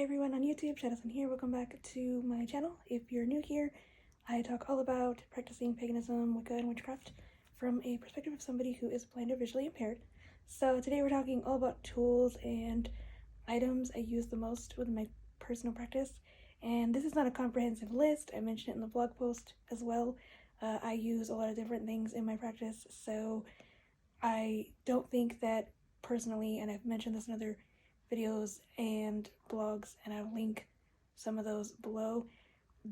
Hey everyone on YouTube, Shadowsun here. Welcome back to my channel. If you're new here, I talk all about practicing paganism, Wicca, and witchcraft from a perspective of somebody who is blind or visually impaired. So today we're talking all about tools and items I use the most with my personal practice. And this is not a comprehensive list. I mentioned it in the blog post as well. I use a lot of different things in my practice, so I don't think that personally, and I've mentioned this in other videos and blogs, and I'll link some of those below,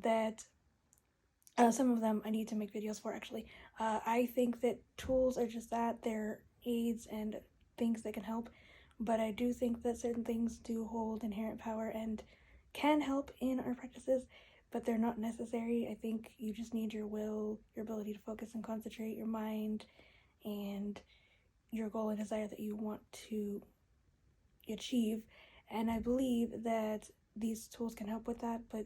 that some of them I need to make videos for actually. I think that tools are just that, they're aids and things that can help, but I do think that certain things do hold inherent power and can help in our practices, but they're not necessary. I think you just need your will, your ability to focus and concentrate, your mind, and your goal and desire that you want to achieve. And I believe that these tools can help with that, but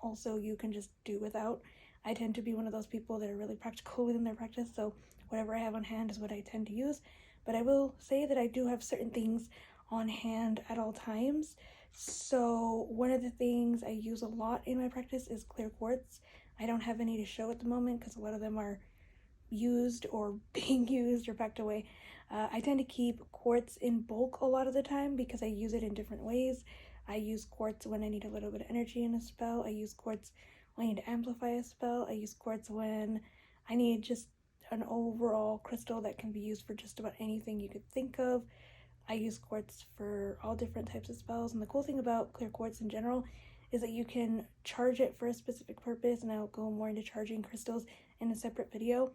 also you can just do without. I tend to be one of those people that are really practical within their practice, so whatever I have on hand is what I tend to use. But I will say that I do have certain things on hand at all times. So one of the things I use a lot in my practice is clear quartz. I don't have any to show at the moment because a lot of them are used or being used or packed away. I tend to keep quartz in bulk a lot of the time because I use it in different ways. I use quartz when I need a little bit of energy in a spell. I use quartz when I need to amplify a spell. I use quartz when I need just an overall crystal that can be used for just about anything you could think of. I use quartz for all different types of spells, and the cool thing about clear quartz in general is that you can charge it for a specific purpose, and I'll go more into charging crystals in a separate video,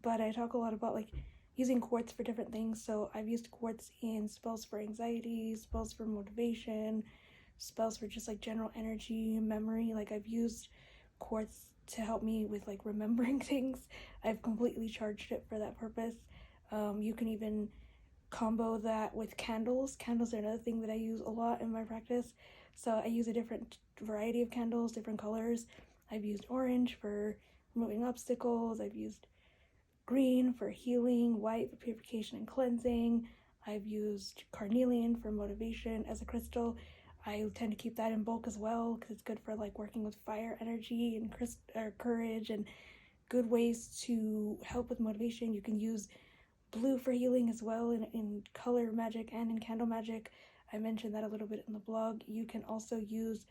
but I talk a lot about like using quartz for different things. So I've used quartz in spells for anxiety, spells for motivation, spells for just like general energy, memory. Like I've used quartz to help me with like remembering things. I've completely charged it for that purpose. You can even combo that with candles. Candles are another thing that I use a lot in my practice. So I use a different variety of candles, different colors. I've used orange for removing obstacles. I've used green for healing, white for purification and cleansing. I've used carnelian for motivation as a crystal. I tend to keep that in bulk as well because it's good for like working with fire energy and courage and good ways to help with motivation. You can use blue for healing as well in color magic and in candle magic. I mentioned that a little bit in the blog. You can also use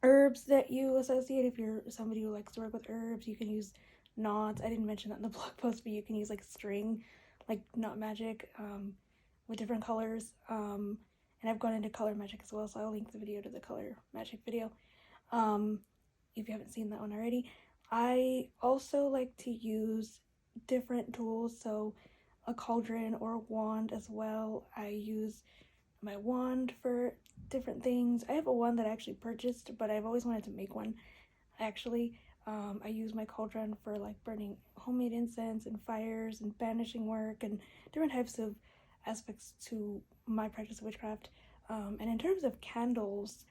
herbs that you associate. If you're somebody who likes to work with herbs, you can use knots. I didn't mention that in the blog post, but you can use like string, like knot magic, with different colors. And I've gone into color magic as well, so I'll link the video to the color magic video if you haven't seen that one already. I also like to use different tools, so a cauldron or a wand as well. I use my wand for different things. I have a wand that I actually purchased, but I've always wanted to make one actually. I use my cauldron for like burning homemade incense and fires and banishing work and different types of aspects to my practice of witchcraft. And in terms of candles,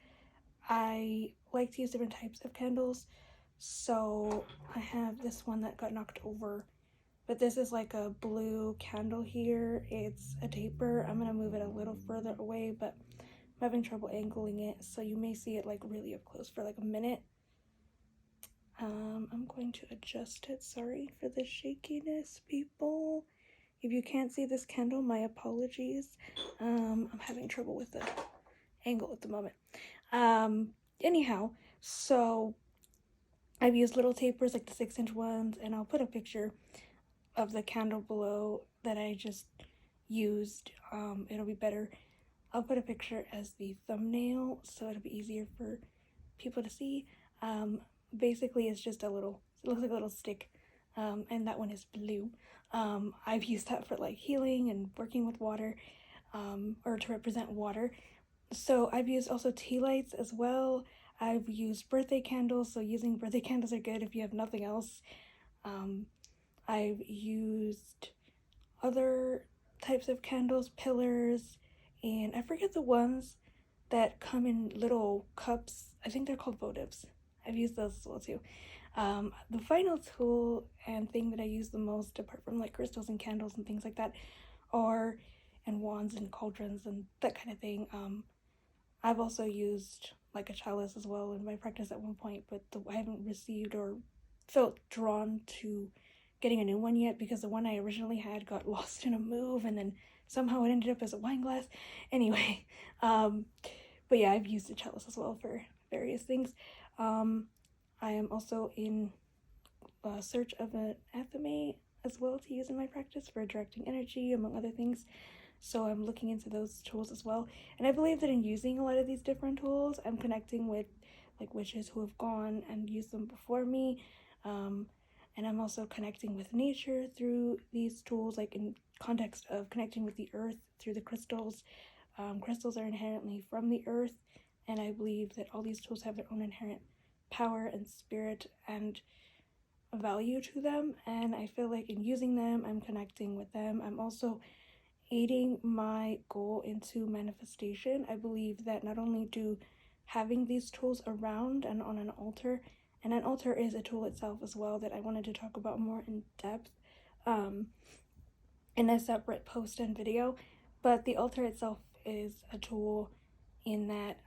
I like to use different types of candles. So I have this one that got knocked over, but this is like a blue candle here. It's a taper. I'm gonna move it a little further away, but I'm having trouble angling it, so you may see it like really up close for like a minute. I'm going to adjust it. Sorry for the shakiness, people. If you can't see this candle, my apologies. I'm having trouble with the angle at the moment. Anyhow, so I've used little tapers like the 6-inch ones, and I'll put a picture of the candle below that I just used. It'll be better. I'll put a picture as the thumbnail so it'll be easier for people to see. Basically it's just it looks like a little stick, and that one is blue. I've used that for like healing and working with water, or to represent water. So I've used also tea lights as well. I've used birthday candles, so using birthday candles are good if you have nothing else. I've used other types of candles, pillars, and I forget the ones that come in little cups. I think they're called votives. I've used those as well too. The final tool and thing that I use the most, apart from like crystals and candles and things like that, and wands and cauldrons and that kind of thing, I've also used like a chalice as well in my practice at one point, but I haven't received or felt drawn to getting a new one yet, because the one I originally had got lost in a move, and then somehow it ended up as a wine glass. Anyway, but yeah, I've used the chalice as well for various things. I am also in search of an athame as well to use in my practice for directing energy, among other things. So I'm looking into those tools as well. And I believe that in using a lot of these different tools, I'm connecting with like witches who have gone and used them before me. And I'm also connecting with nature through these tools, like in context of connecting with the earth through the crystals. Crystals are inherently from the earth, and I believe that all these tools have their own inherent power and spirit and value to them. And I feel like in using them, I'm connecting with them. I'm also aiding my goal into manifestation. I believe that not only do having these tools around and on an altar, and an altar is a tool itself as well that I wanted to talk about more in depth in a separate post and video, but the altar itself is a tool in that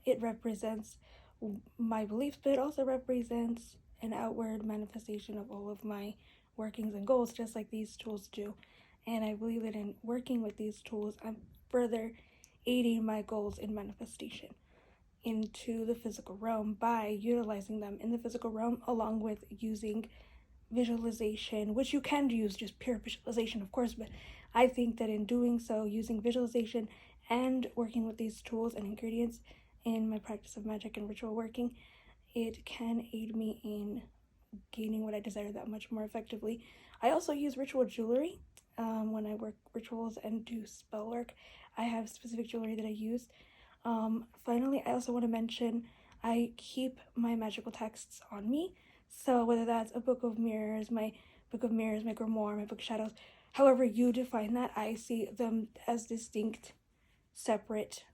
it represents my beliefs, but it also represents an outward manifestation of all of my workings and goals, just like these tools do. And I believe that in working with these tools, I'm further aiding my goals in manifestation into the physical realm by utilizing them in the physical realm, along with using visualization, which you can use just pure visualization, of course, but I think that in doing so, using visualization and working with these tools and ingredients in my practice of magic and ritual working, it can aid me in gaining what I desire that much more effectively. I also use ritual jewelry when I work rituals and do spell work. I have specific jewelry that I use. Finally, I also want to mention I keep my magical texts on me. So whether that's a book of mirrors, my grimoire, my book of shadows, however you define that, I see them as distinct, separate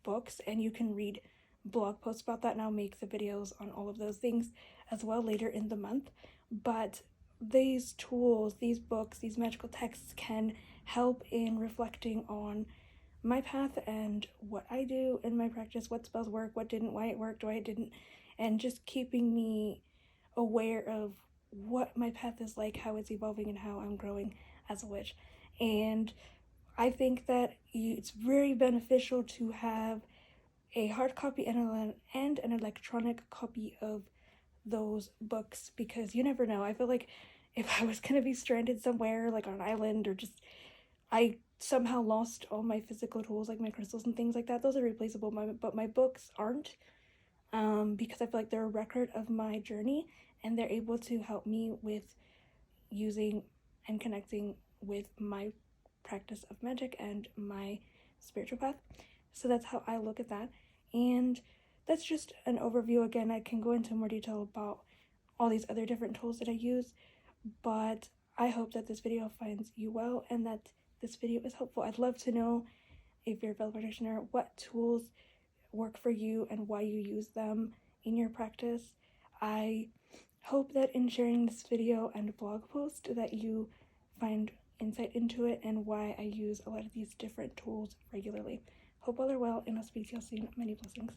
books, and you can read blog posts about that, and I'll make the videos on all of those things as well later in the month. But these tools, these books, these magical texts can help in reflecting on my path and what I do in my practice, what spells work, what didn't, why it worked, why it didn't, and just keeping me aware of what my path is like, how it's evolving, and how I'm growing as a witch. And I think that it's very beneficial to have a hard copy and an electronic copy of those books, because you never know. I feel like if I was gonna be stranded somewhere, like on an island, or just I somehow lost all my physical tools, like my crystals and things like that, those are replaceable, but my books aren't, because I feel like they're a record of my journey, and they're able to help me with using and connecting with my practice of magic and my spiritual path. So that's how I look at that. And that's just an overview. Again, I can go into more detail about all these other different tools that I use, but I hope that this video finds you well and that this video is helpful. I'd love to know, if you're a fellow practitioner, what tools work for you and why you use them in your practice. I hope that in sharing this video and blog post that you find insight into it and why I use a lot of these different tools regularly. Hope all are well, and I'll speak to you all soon. Many blessings.